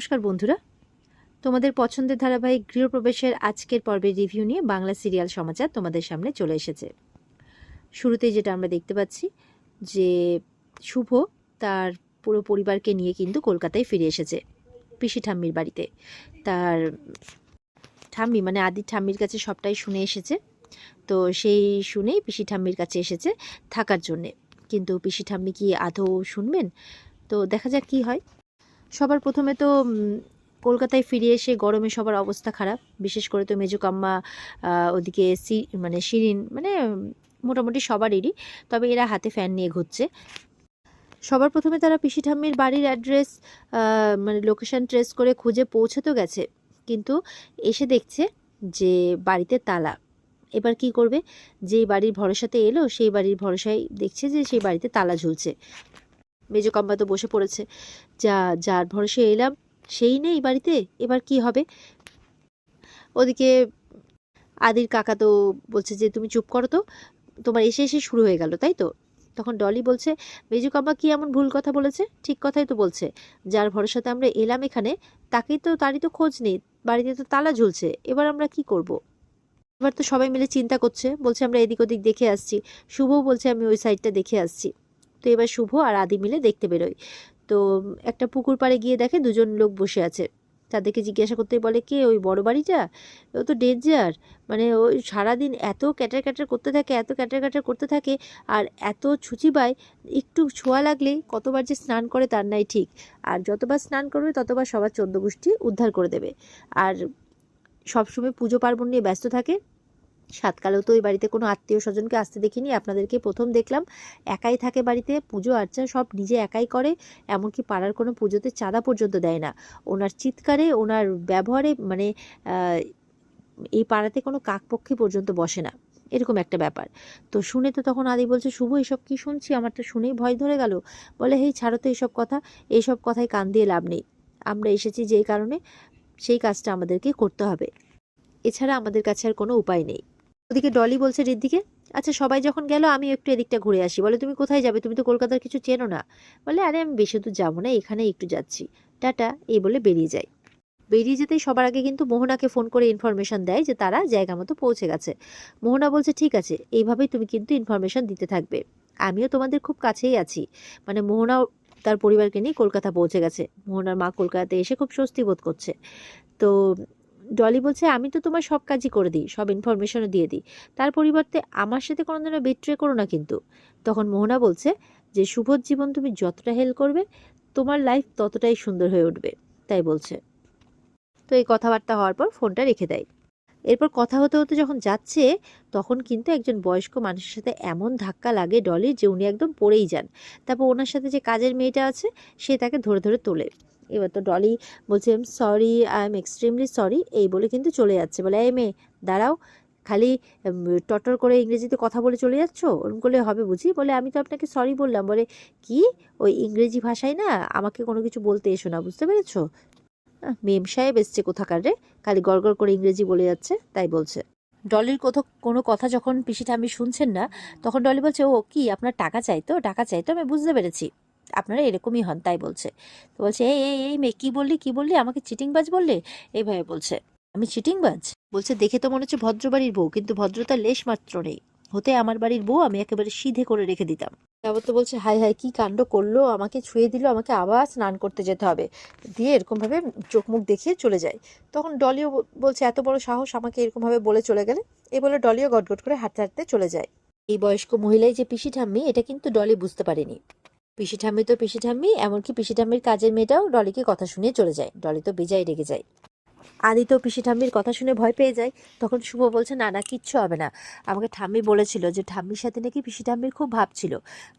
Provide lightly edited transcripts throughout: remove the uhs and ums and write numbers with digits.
নমস্কার বন্ধুরা, তোমাদের পছন্দের ধারাবাহিক গৃহপ্রবেশের আজকের পর্বের রিভিউ নিয়ে বাংলা সিরিয়াল সমাচার তোমাদের সামনে চলে এসেছে। শুরুতেই যেটা আমরা দেখতে পাচ্ছি যে শুভ তার পুরো পরিবারকে নিয়ে কিন্তু কলকাতায় ফিরে এসেছে পিসি ঠাম্মির বাড়িতে। তার ঠাম্মি মানে আদির ঠাম্মির কাছে সবটাই শুনে এসেছে, তো সেই শুনেই পিসি ঠাম্মির কাছে এসেছে থাকার জন্যে। কিন্তু পিসি ঠাম্মি কি আদৌ শুনবেন? তো দেখা যাক কি হয়। সবার প্রথমে তো কলকাতায় ফিরে এসে গরমে সবার অবস্থা খারাপ, বিশেষ করে তো মেজো কাম্মা, ওদিকে মানে শিরিন, মানে মোটামুটি সবারই। তবে এরা হাতে ফ্যান নিয়ে ঘুরছে। সবার প্রথমে তারা পিসি ঠাম্মির বাড়ির অ্যাড্রেস মানে লোকেশন ট্রেস করে খুঁজে পৌঁছে তো গেছে, কিন্তু এসে দেখছে যে বাড়িতে তালা। এবার কি করবে? যেই বাড়ির ভরসাতে এলো সেই বাড়ির ভরসায় দেখছে যে সেই বাড়িতে তালা ঝুলছে। মেজো কাম্মা তো বসে পড়েছে, যার ভরসে এলাম সেই নেই বাড়িতে, এবার কি হবে? ওদিকে আদির কাকা তো বলছে যে তুমি চুপ করো তো, তোমার এসে এসে শুরু হয়ে গেল, তাই তো? তখন ডলি বলছে মেজো কাম্মা কি এমন ভুল কথা বলেছে? ঠিক কথাই তো বলছে, যার ভরসাতে আমরা এলাম এখানে তারই তো খোঁজ নেই, বাড়িতে তো তালা ঝুলছে, এবার আমরা কি করব? এবার তো সবাই মিলে চিন্তা করছে, বলছে আমরা এদিক ওদিক দেখে আসছি। শুভও বলছে আমি ওই সাইডটা দেখে আসছি। তো এবার শুভ আর আদি মিলে দেখতে বেরোয়। তো একটা পুকুর পাড়ে গিয়ে দেখে দুজন লোক বসে আছে। তাদেরকে জিজ্ঞাসা করতেই বলে, কে ওই বড় বাড়িটা? ও তো ডেঞ্জার, মানে ওই সারাদিন এত ক্যাটার ক্যাটার করতে থাকে, এত ক্যাটার ক্যাটার করতে থাকে, আর এত ছুচি পায়, একটু ছোঁয়া লাগলেই কতবার যে স্নান করে তার নাই ঠিক। আর যতবার স্নান করবে ততবার সবার 14 গোষ্ঠী উদ্ধার করে দেবে। আর সবসময় পুজো পার্বণ নিয়ে ব্যস্ত থাকে। সাতকালেও তো ওই বাড়িতে কোনো আত্মীয় স্বজনকে আসতে দেখিনি, আপনাদেরকে প্রথম দেখলাম। একাই থাকে বাড়িতে, পুজো আর্চা সব নিজে একাই করে, এমনকি পাড়ার কোনো পুজোতে চাঁদা পর্যন্ত দেয় না। ওনার চিৎকারে, ওনার ব্যবহারে মানে এই পাড়াতে কোনো কাকপক্ষী পর্যন্ত বসে না, এরকম একটা ব্যাপার। তো শুনে তো তখন আদি বলছে, শুভ এসব কি শুনছি, আমার তো শুনেই ভয় ধরে গেল। বলে, হেই ছাড়ো তো এইসব কথা, এইসব কথায় কান দিয়ে লাভ নেই। আমরা এসেছি যেই কারণে, সেই কাজটা আমাদেরকে করতে হবে, এছাড়া আমাদের কাছে আর কোনো উপায় নেই। ওদিকে ডলি বলছে রিদ্ধিকে, আচ্ছা সবাই যখন গেল আমি একটু এদিকটা ঘুরে আসি। বলে, তুমি কোথায় যাবে? তুমি তো কলকাতার কিছু চেনো না। বলে, আরে আমি বেশি দূর যাবো না, এখানে একটু যাচ্ছি, টাটা, এই বলে বেরিয়ে যায়। বেরিয়ে যেতেই সবার আগে কিন্তু মোহনাকে ফোন করে ইনফরমেশন দেয় যে তারা জায়গা মতো পৌঁছে গেছে। মোহনা বলছে, ঠিক আছে, এইভাবেই তুমি কিন্তু ইনফরমেশন দিতে থাকবে, আমিও তোমাদের খুব কাছেই আছি। মানে মোহনাও তার পরিবারকে নিয়ে কলকাতা পৌঁছে গেছে। মোহনার মা কলকাতাতে এসে খুব স্বস্তি বোধ করছে। তো ডলি বলছে, আমি তো তোমার সব কাজই করে দিই, সব ইনফরমেশনও দিয়ে দিই, তার পরিবর্তে আমার সাথে কোনোদিনও বিট্রে করো না কিন্তু। তখন মোহনা বলছে যে শুভর জীবন তুমি যতটা হেল্প করবে তোমার লাইফ ততটাই সুন্দর হয়ে উঠবে, তাই বলছে। তো এই কথাবার্তা হওয়ার পর ফোনটা রেখে দেয়। এরপর কথা হতে হতে যখন যাচ্ছে, তখন কিন্তু একজন বয়স্ক মানুষের সাথে এমন ধাক্কা লাগে ডলির যে উনি একদম পড়েই যান। তারপর ওনার সাথে যে কাজের মেয়েটা আছে সে তাকে ধরে ধরে তোলে। এবার তো ডলি বলছে, sorry, I am extremely sorry, এই বলে কিন্তু চলে যাচ্ছে। বলে, এই মেয়ে দাঁড়াও, খালি টটর করে ইংরেজিতে কথা বলে চলে যাচ্ছ, ওরকম করলে হবে বুঝি? বলে, আমি তো আপনাকে সরি বললাম। বলে, কি? ওই ইংরেজি ভাষায় না আমাকে কোনো কিছু বলতে এসো না, বুঝতে পেরেছো? মেম সাহেব এসছে কোথাকার রে, খালি গড়গড় করে ইংরেজি বলে যাচ্ছে, তাই বলছে। ডলির কোনো কথা যখন পিসি ঠাম্মি শুনছেন না, তখন ডলি বলছে, ও কি আপনার টাকা চাইতো? টাকা চাইতো, আমি বুঝতে পেরেছি, আপনারা এরকমই হন, তাই বলছে। তো বলছে, এই এই এই মেয়ে, কি বললি আমাকে চিটিংবাজ বললে? এইভাবে বলছে, আমি চিটিংবাজ? বলছে, দেখে তো মনে হচ্ছে ভদ্রবাড়ির বউ, কিন্তু ভদ্রতার লেশ মাত্র নেই। হতে আমার বাড়ির বউ আমি একেবারে সিধে করে রেখে দিতাম। তারপর তো বলছে, হাই হাই কি কাণ্ড করলো, আমাকে ছুঁয়ে দিল, আমাকে আবার স্নান করতে যেতে হবে, দিয়ে এরকমভাবে চোখ মুখ দেখিয়ে চলে যায়। তখন ডলিও বলছে, এত বড় সাহস আমাকে এরকমভাবে বলে চলে গেলে? এই বলে ডলিও গটগট করে হাঁটতে হাঁটতে চলে যায়। এই বয়স্ক মহিলাই যে পিসি ঠাম্মি, এটা কিন্তু ডলি বুঝতে পারেনি। পিসি ঠাম্মি তো পিসি ঠাম্মি, এমনকি পিসি ঠাম্মির কাজের মেয়েটাও ডলিকে কথা শুনিয়ে চলে যায়। ডলি তো বেজায় রেগে যায়। আদি তো পিসি ঠাম্মির কথা শুনে ভয় পেয়ে যায়। তখন শুভ বলছে, না না, কিচ্ছু হবে না, আমাকে ঠাম্মি বলেছিল যে ঠাম্মির সাথে নাকি পিসি ঠাম্মির খুব ভাব ছিল,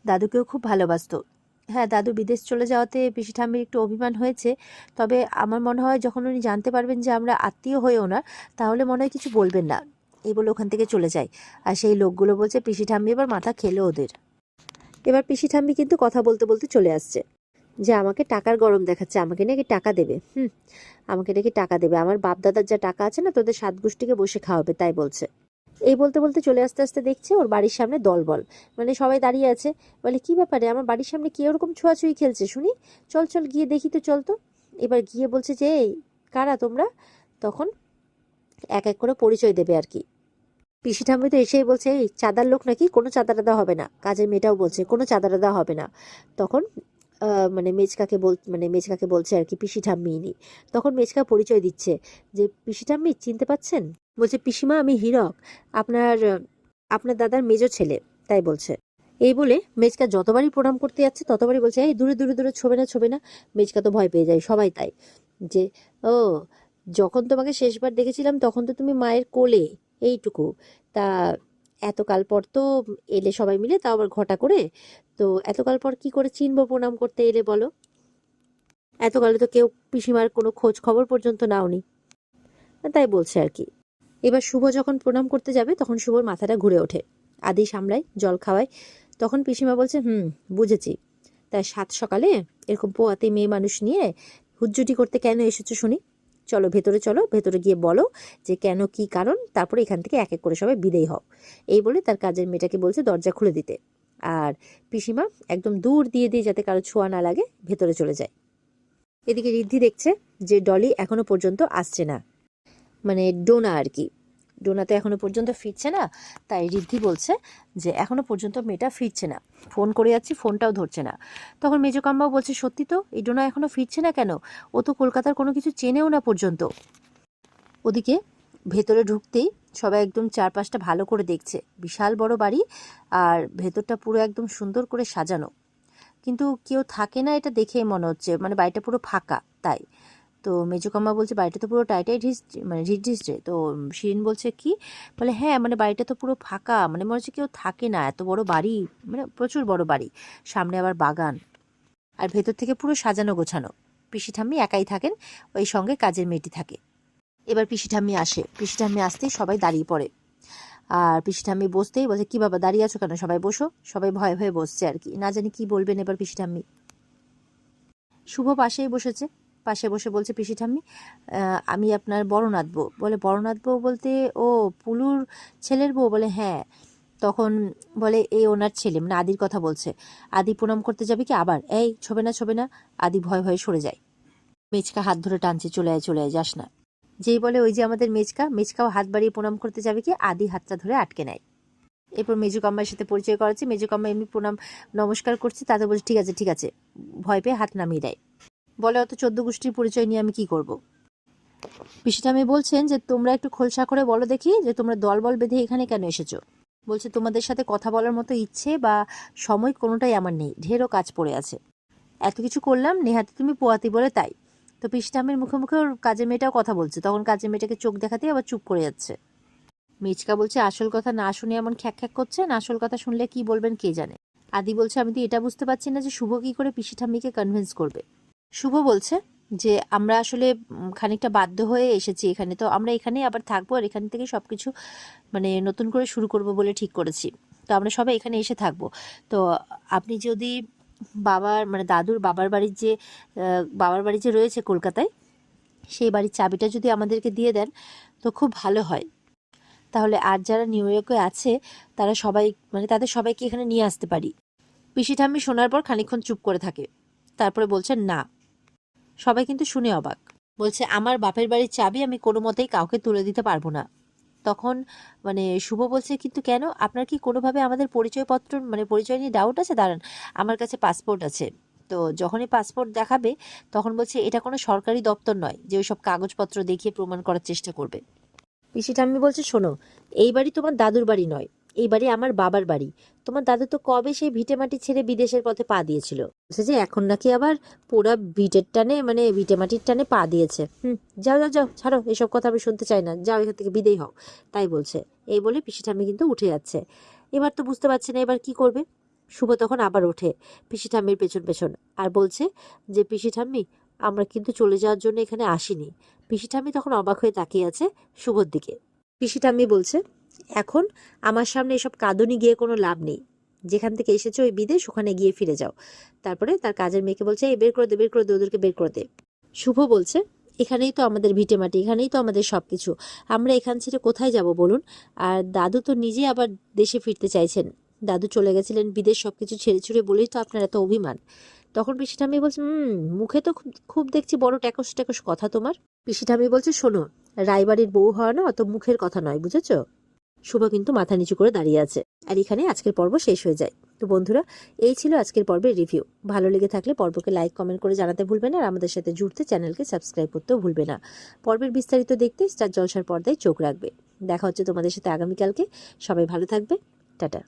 দাদুকেও খুব ভালোবাসতো। হ্যাঁ, দাদু বিদেশ চলে যাওয়াতে পিসি ঠাম্মির একটু অভিমান হয়েছে, তবে আমার মনে হয় যখন উনি জানতে পারবেন যে আমরা আত্মীয় হয়ে ওনার, তাহলে মনে হয় কিছু বলবেন না, এই বলে ওখান থেকে চলে যায়। আর সেই লোকগুলো বলছে পিসি ঠাম্মি এবার মাথা খেলো ওদের। এবার পিসি ঠাম্মি কিন্তু কথা বলতে বলতে চলে আসছে, যে আমাকে টাকার গরম দেখাচ্ছে, আমাকে নাকি টাকা দেবে। আমাকে নাকি টাকা দেবে, আমার বাপ দাদার যা টাকা আছে না, তোদের 7 গোষ্ঠীকে বসে খাওয়াবে, তাই বলছে। এই বলতে বলতে চলে আসতে আসতে দেখছে ওর বাড়ির সামনে দলবল, মানে সবাই দাঁড়িয়ে আছে। বলে, কি ব্যাপারে, আমার বাড়ির সামনে কি ওরকম ছোঁয়াছুঁয়ি খেলছে শুনি? চল চল গিয়ে দেখি তো, চল তো। এবার গিয়ে বলছে যে এই কারা তোমরা, তখন এক এক করে পরিচয় দেবে আর কি। পিসি ঠাম্মি তো এসেই বলছে এই চাঁদার লোক নাকি, কোনো চাঁদা টাদা হবে না। কাজের মেয়েটাও বলছে কোনো চাঁদা টাদা হবে না। তখন মেজকাকে বলছে আর কি পিসি ঠাম্মি ইনি। তখন মেজকা পরিচয় দিচ্ছে যে পিসি ঠাম্মি চিনতে পাচ্ছেন? বলছে পিসিমা আমি হীরক, আপনার আপনার দাদার মেজো ছেলে, তাই বলছে। এই বলে মেজকা যতবারই প্রণাম করতে যাচ্ছে ততবারই বলছে এই দূরে দূরে দূরে, ছবে না ছবে না। মেজকা তো ভয় পেয়ে যায়, সবাই তাই, যে ও যখন তোমাকে শেষবার দেখেছিলাম তখন তো তুমি মায়ের কোলে, এইটুকু, তা এতকাল পর তো এলে সবাই মিলে, তাও আবার ঘটা করে, তো এতকাল পর কি করে চিনবো প্রণাম করতে এলে বলো? এতকালে তো কেউ পিসিমার কোনো খোঁজ খবর পর্যন্ত নাওনি, তাই বলছে আর কি। এবার শুভ যখন প্রণাম করতে যাবে তখন শুভর মাথাটা ঘুরে ওঠে। আদি সামলায়, জল খাওয়ায়। তখন পিসিমা বলছে বুঝেছি, তাই সাত সকালে এরকম পোয়াতে মেয়ে মানুষ নিয়ে হুজ্জুটি করতে কেন এসেছো শুনি? চলো ভেতরে, চলো ভেতরে গিয়ে বলো যে কেন, কি কারণ, তারপরে এখান থেকে এক এক করে সবাই বিদেয় হও। এই বলে তার কাজের মেয়েটাকে বলছে দরজা খুলে দিতে। আর পিসিমা একদম দূর দিয়ে দিয়ে যাতে কারো ছোঁয়া না লাগে ভেতরে চলে যায়। এদিকে ঋদ্ধি দেখছে যে ডলি এখনো পর্যন্ত আসছে না, মানে ডোনা আর কি। ডোনা তো এখনো পর্যন্ত ফিরছে না, তাই ঋদ্ধি বলছে যে এখনো পর্যন্ত মেয়েটা ফিরছে না, ফোন করে যাচ্ছি ফোনটাও ধরছে না। তখন মেজকাম্মাও বলছে সত্যি তো, এই ডোনা এখনো ফিরছে না কেন, ও তো কলকাতার কোনো কিছু চেনেও না পর্যন্ত। ওদিকে ভেতরে ঢুকতেই সবাই একদম চারপাশটা ভালো করে দেখছে, বিশাল বড় বাড়ি, আর ভেতরটা পুরো একদম সুন্দর করে সাজানো, কিন্তু কেউ থাকে না এটা দেখেই মনে হচ্ছে, মানে বাড়িটা পুরো ফাঁকা। তাই তো মেজকাম্মা বলছে বাড়িটা তো পুরো টাইটাই ঢিস, মানে ঢিসঢিসছে। তো শিরিন বলছে কি, বলে হ্যাঁ মানে বাড়িটা তো পুরো ফাঁকা, মানে মনে হচ্ছে কেউ থাকে না, এত বড় বাড়ি, মানে প্রচুর বড় বাড়ি, সামনে আবার বাগান, আর ভেতর থেকে পুরো সাজানো গোছানো। পিসি ঠাম্মি একাই থাকেন, ওই সঙ্গে কাজের মেয়েটি থাকে। এবার পিসি ঠাম্মি আসে, পিসি ঠাম্মি আসতেই সবাই দাঁড়িয়ে পড়ে। আর পিসি ঠাম্মি বসতেই বলছে কি বাবা দাঁড়িয়ে আছো কেন, সবাই বসো। সবাই ভয়ে ভয়ে বসছে আর কি, না জানি কি বলবেন এবার পিসি ঠাম্মি। শুভ পাশেই বসেছে, পাশে বসে বলছে পিসি ঠাম্মি আমি আপনার বড় নাতবো। বলে বড় নাতবো বলতে ও পুলুর ছেলের বউ? বলে হ্যাঁ। তখন বলে এই ওনার ছেলে, মানে আদির কথা বলছে। আদি প্রণাম করতে যাবে কি আবার, এই ছবে না ছবে না। আদি ভয়ে ভয়ে সরে যায়। মেচকা হাত ধরে টানছে, চলে আয় চলে আয়, যাস না। যেই বলে ওই যে আমাদের মেচকা, মেচকাও হাত বাড়িয়ে প্রণাম করতে যাবে কি আদি হাতটা ধরে আটকে নেয়। এরপর মেজুকাম্মার সাথে পরিচয় করাচ্ছে, মেজুকাম্মা এমনি প্রণাম নমস্কার করছে, তাতে বলছে ঠিক আছে ঠিক আছে, ভয় পেয়ে হাত নামিয়ে দেয়। বলে অত 14 গোষ্ঠীর পরিচয় নিয়ে আমি কি করব। পিসি ঠাম্মি বলছেন যে তোমরা একটু খোলসা করে বলো দেখি যে তোমরা দলবল বেঁধে এখানে কেন এসেছো। বলছে তোমাদের সাথে কথা বলার মতো ইচ্ছে বা সময় কোনোটাই আমার নেই, ঢেরও কাজ পড়ে আছে। এত কিছু করলাম নেহাতি তুমি পোয়াতি বলে তাই। তো পিসি ঠাম্মির মুখে মুখে ওর কাজের মেয়েটাও কথা বলছে, তখন কাজের মেয়েটাকে চোখ দেখাতেই আবার চুপ করে যাচ্ছে। মিচকা বলছে আসল কথা না শুনে এমন খ্যাক খ্যাক করছেন, আসল কথা শুনলে কি বলবেন কে জানে। আদি বলছে আমি তো এটা বুঝতে পারছি না যে শুভ কি করে পিসি ঠাম্মিকে কনভিন্স করবে। শুভ বলছে যে আমরা আসলে খানিকটা বাধ্য হয়ে এসেছি এখানে, তো আমরা এখানেই আবার থাকবো, আর এখান থেকে সব কিছু মানে নতুন করে শুরু করব বলে ঠিক করেছি। তো আমরা সবাই এখানে এসে থাকবো। তো আপনি যদি বাবার মানে দাদুর বাবার বাড়ি যে রয়েছে কলকাতায়, সেই বাড়ির চাবিটা যদি আমাদেরকে দিয়ে দেন তো খুব ভালো হয়। তাহলে আর যারা নিউ ইয়র্কে আছে তারা সবাই, মানে তাদের সবাইকে এখানে নিয়ে আসতে পারি। পিসি ঠাম্মি শোনার পর খানিকক্ষণ চুপ করে থাকে, তারপরে বলছেন না। সবাই কিন্তু শুনে অবাক। বলছে আমার বাপের বাড়ির চাবি আমি কোনো মতেই কাউকে তুলে দিতে পারবো না। তখন মানে শুভ বলছে কিন্তু কেন, আপনার কি কোনোভাবে আমাদের পরিচয়পত্র মানে পরিচয় নিয়ে ডাউট আছে? দাঁড়ান, আমার কাছে পাসপোর্ট আছে। তো যখনই পাসপোর্ট দেখাবে তখন বলছে এটা কোনো সরকারি দপ্তর নয় যে ওইসব কাগজপত্র দেখিয়ে প্রমাণ করার চেষ্টা করবে। পিসি ঠাম্মি বলছে শোনো, এই বাড়ি তোমার দাদুর বাড়ি নয়, এই বাড়ি আমার বাবার বাড়ি। তোমার দাদু তো কবে সেই ভিটে মাটি ছেড়ে বিদেশের পথে পা দিয়েছিল, বলছে যে এখন নাকি আবার পোড়া ভিটের টানে মানে ভিটে মাটির টানে পা দিয়েছে। যাও যাও যাও, ছাড়ো এসব কথা আমি শুনতে চাই না, যাও এখান থেকে বিদেয় হও, তাই বলছে। এই বলে পিসি ঠাম্মি কিন্তু উঠে যাচ্ছে। এবার তো বুঝতে পারছে না এবার কি করবে। শুভ তখন আবার ওঠে পিসি ঠাম্মির পেছন পেছন, আর বলছে যে পিসি ঠাম্মি আমরা কিন্তু চলে যাওয়ার জন্য এখানে আসিনি। পিসি ঠাম্মি তখন অবাক হয়ে তাকিয়ে আছে শুভর দিকে। পিসি ঠাম্মি বলছে এখন আমার সামনে এসব কাঁদুনি গিয়ে কোনো লাভ নেই, যেখান থেকে এসেছো ওই বিদেশ ওখানে গিয়ে ফিরে যাও। তারপরে তার কাজের মেয়েকে বলছে এই বের করে দে বের করে দে, ওদেরকে বের করে দে। শুভ বলছে এখানেই তো আমাদের ভিটে মাটি, এখানেই তো আমাদের সব কিছু, আমরা এখান ছেড়ে কোথায় যাব বলুন। আর দাদু তো নিজে আবার দেশে ফিরতে চাইছেন, দাদু চলে গেছিলেন বিদেশ সব কিছু ছেড়ে ছুড়ে বলেই তো আপনার এত অভিমান। তখন পিসি ঠাম্মি বলছে মুখে তো খুব খুব দেখছি বড় ট্যাকস ট্যাকস কথা তোমার। পিসি ঠাম্মি বলছে শোনো, রায়বাড়ির বউ হওয়া না অত মুখের কথা নয়, বুঝেছো? শুভ কিন্তু মাথা নিচু করে দাঁড়িয়ে আছে। আর এখানে আজকের পর্ব শেষ হয়ে যায়। তো বন্ধুরা, এই ছিল আজকের পর্বের রিভিউ। ভালো লেগে থাকলে পর্বকে লাইক কমেন্ট করে জানাতে ভুলবে না, আর আমাদের সাথে জুড়তে চ্যানেলকে সাবস্ক্রাইব করতেও ভুলবে না। পর্বের বিস্তারিত দেখতে স্টার জলসার পর্দায় চোখ রাখবে। দেখা হচ্ছে তোমাদের সাথে আগামীকালকে। সবাই ভালো থাকবে। টাটা।